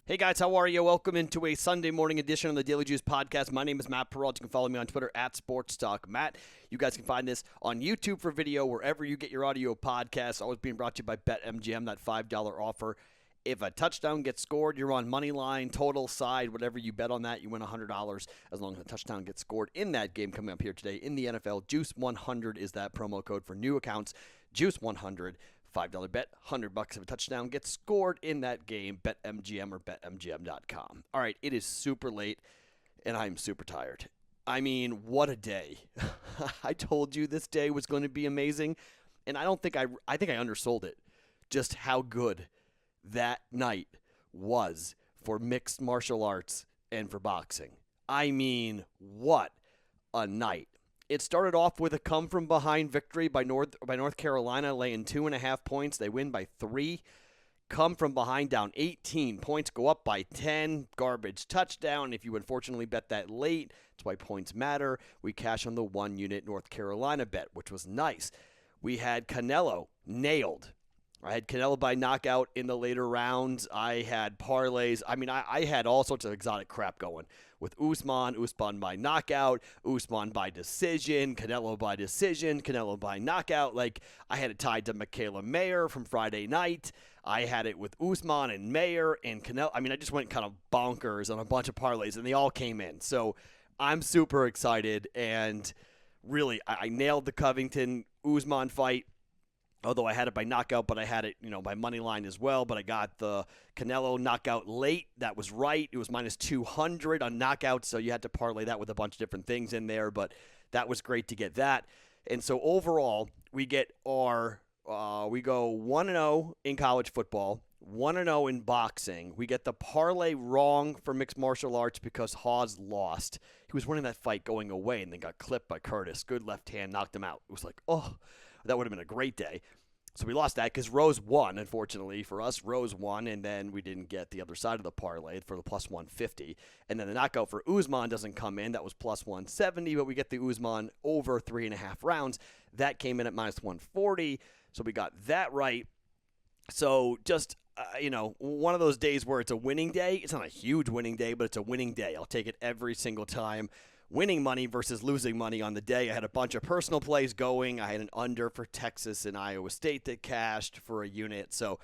Hey guys, how are you? Welcome into a Sunday morning edition of the Daily Juice podcast. My name is Matt Perrault. You can follow me on Twitter at SportsTalkMatt. You guys can find this on YouTube for video, wherever you get your audio podcasts. Always being brought to you by BetMGM, that $5 offer. If a touchdown gets scored, you're on money line, total, side, whatever you bet on that, you win $100 as long as a touchdown gets scored in that game coming up here today in the NFL. Juice100 is that promo code for new accounts. Juice100. $5 bet, $100 if a touchdown gets scored in that game. BetMGM or BetMGM.com. All right, it is super late, and I'm super tired. I mean, what a day. I told you this day was going to be amazing, and I think I undersold it, just how good that night was for mixed martial arts and for boxing. I mean, what a night. It started off with a come-from-behind victory by North Carolina, laying 2.5 points. They win by 3. Come from behind, down 18 points, go up by 10. Garbage touchdown. If you unfortunately bet that late, that's why points matter. We cash on the 1-unit North Carolina bet, which was nice. We had Canelo nailed. I had Canelo by knockout in the later rounds. I had parlays. I mean, I had all sorts of exotic crap going with Usman by knockout, Usman by decision, Canelo by knockout. Like, I had it tied to Michaela Mayer from Friday night. I had it with Usman and Mayer and Canelo. I mean, I just went kind of bonkers on a bunch of parlays, and they all came in. So I'm super excited, and really, I nailed the Covington-Usman fight. Although I had it by knockout, but I had it, by money line as well. But I got the Canelo knockout late. That was right. It was minus 200 on knockout, so you had to parlay that with a bunch of different things in there. But that was great to get that. And so overall, we get we go 1-0 in college football, 1-0 in boxing. We get the parlay wrong for mixed martial arts because Hawes lost. He was winning that fight going away and then got clipped by Curtis. Good left hand, knocked him out. It was like, oh. That would have been a great day. So we lost that because Rose won, unfortunately for us. Rose won, and then we didn't get the other side of the parlay for the plus 150. And then the knockout for Usman doesn't come in. That was plus 170, but we get the Usman over 3.5 rounds. That came in at minus 140, so we got that right. So just, one of those days where it's a winning day. It's not a huge winning day, but it's a winning day. I'll take it every single time. Winning money versus losing money on the day. I had a bunch of personal plays going. I had an under for Texas and Iowa State that cashed for a unit. So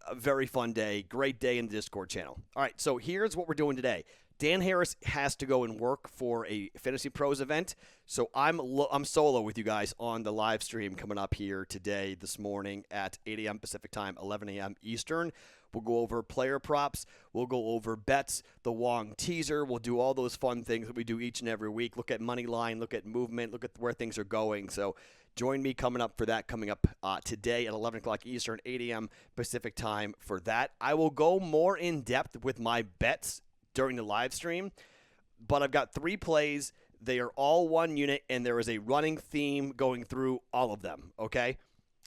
a very fun day. Great day in the Discord channel. All right, so here's what we're doing today. Dan Harris has to go and work for a Fantasy Pros event. So I'm solo with you guys on the live stream coming up here today, this morning at 8 a.m. Pacific time, 11 a.m. Eastern. We'll go over player props. We'll go over bets, the Wong teaser. We'll do all those fun things that we do each and every week. Look at money line, look at movement, look at where things are going. So join me coming up today at 11 o'clock Eastern, 8 a.m. Pacific time for that. I will go more in depth with my bets during the live stream, but I've got 3 plays. They are all 1 unit, and there is a running theme going through all of them, okay?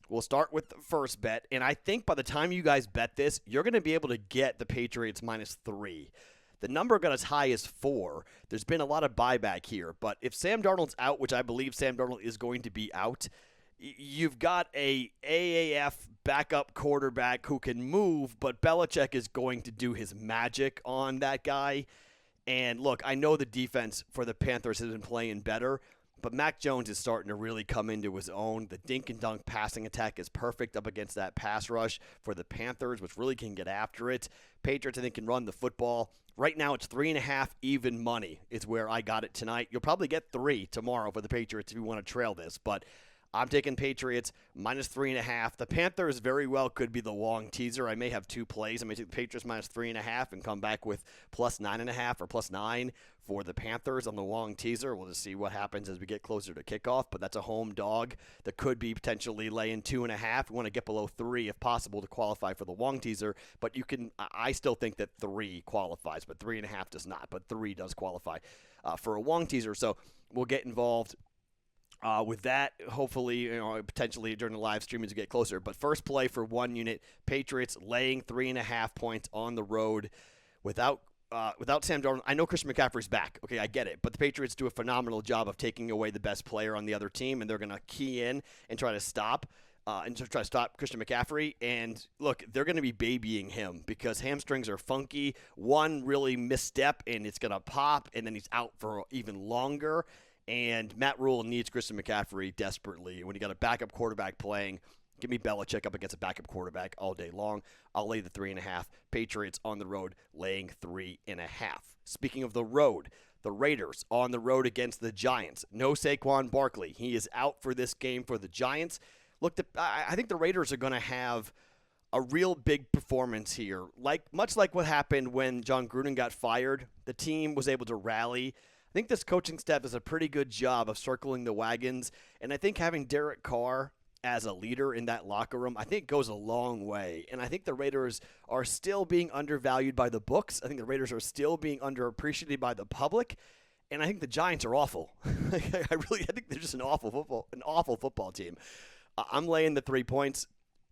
We'll start with the first bet, and I think by the time you guys bet this, you're going to be able to get the Patriots minus 3. The number got as high as 4. There's been a lot of buyback here, but if Sam Darnold's out, which I believe Sam Darnold is going to be out, you've got a AAF backup quarterback who can move, but Belichick is going to do his magic on that guy. And look, I know the defense for the Panthers has been playing better, but Mac Jones is starting to really come into his own. The dink and dunk passing attack is perfect up against that pass rush for the Panthers, which really can get after it. Patriots, I think, can run the football. Right now, it's 3.5 even money is where I got it tonight. You'll probably get 3 tomorrow for the Patriots if you want to trail this, but I'm taking Patriots minus 3.5. The Panthers very well could be the Wong teaser. I may have 2 plays. I may take the Patriots minus 3.5 and come back with plus 9.5 or plus 9 for the Panthers on the Wong teaser. We'll just see what happens as we get closer to kickoff, but that's a home dog that could be potentially laying 2.5. We want to get below 3 if possible to qualify for the Wong teaser, but I still think that 3 qualifies, but 3.5 does not, but 3 does qualify for a Wong teaser. So we'll get involved with that, hopefully, potentially during the live stream as we get closer. But first play for 1 unit, Patriots laying 3.5 points on the road without Sam Darnold. I know Christian McCaffrey's back. Okay, I get it. But the Patriots do a phenomenal job of taking away the best player on the other team, and they're going to key in and try to stop and to try to stop Christian McCaffrey. And look, they're going to be babying him because hamstrings are funky. One really misstep, and it's going to pop, and then he's out for even longer. And Matt Perrault needs Christian McCaffrey desperately. When you got a backup quarterback playing, give me Belichick up against a backup quarterback all day long. I'll lay the 3.5. Patriots on the road laying 3.5. Speaking of the road, the Raiders on the road against the Giants. No Saquon Barkley. He is out for this game for the Giants. Look, I think the Raiders are going to have a real big performance here. Much like what happened when John Gruden got fired, the team was able to rally. I think this coaching staff does a pretty good job of circling the wagons, and I think having Derek Carr as a leader in that locker room, I think goes a long way. And I think the Raiders are still being undervalued by the books. I think the Raiders are still being underappreciated by the public. And I think the Giants are awful. I think they're just an awful football team. I'm laying the 3 points.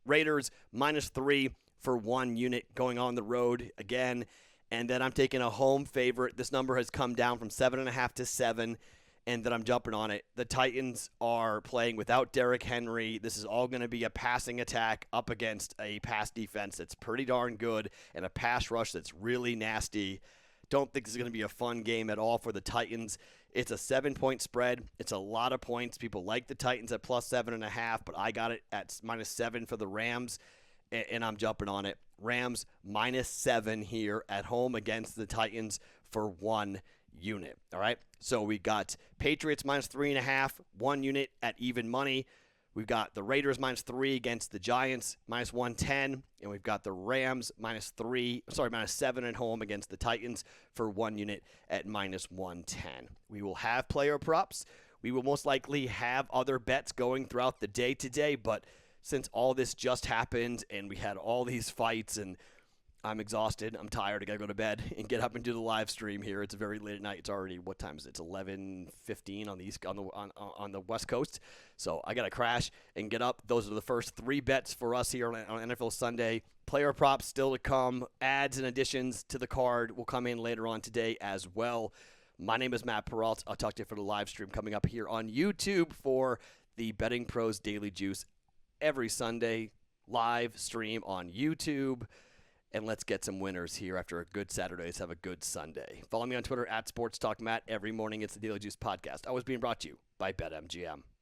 Raiders -3 for 1 unit going on the road again. And then I'm taking a home favorite. This number has come down from 7.5 to 7, and then I'm jumping on it. The Titans are playing without Derrick Henry. This is all going to be a passing attack up against a pass defense that's pretty darn good and a pass rush that's really nasty. Don't think this is going to be a fun game at all for the Titans. It's a 7-point spread. It's a lot of points. People like the Titans at +7.5, but I got it at -7 for the Rams, and I'm jumping on it. Rams -7 here at home against the Titans for 1 unit. All right. So we got Patriots -3.5, 1 unit at even money. We've got the Raiders -3 against the Giants -110, and we've got the Rams -7 at home against the Titans for 1 unit at -110. We will have player props. We will most likely have other bets going throughout the day today, but since all this just happened and we had all these fights and I'm exhausted, I'm tired, I gotta go to bed and get up and do the live stream here. It's very late at night. It's already, what time is it? It's 11:15 on the West Coast. So I gotta crash and get up. Those are the first 3 bets for us here on NFL Sunday. Player props still to come. Ads and additions to the card will come in later on today as well. My name is Matt Perrault. I'll talk to you for the live stream coming up here on YouTube for the Betting Pros Daily Juice every Sunday live stream on YouTube. And let's get some winners here after a good Saturday. Let's have a good Sunday. Follow me on Twitter @SportsTalkMatt. Every morning it's the Daily Juice podcast. Always being brought to you by BetMGM.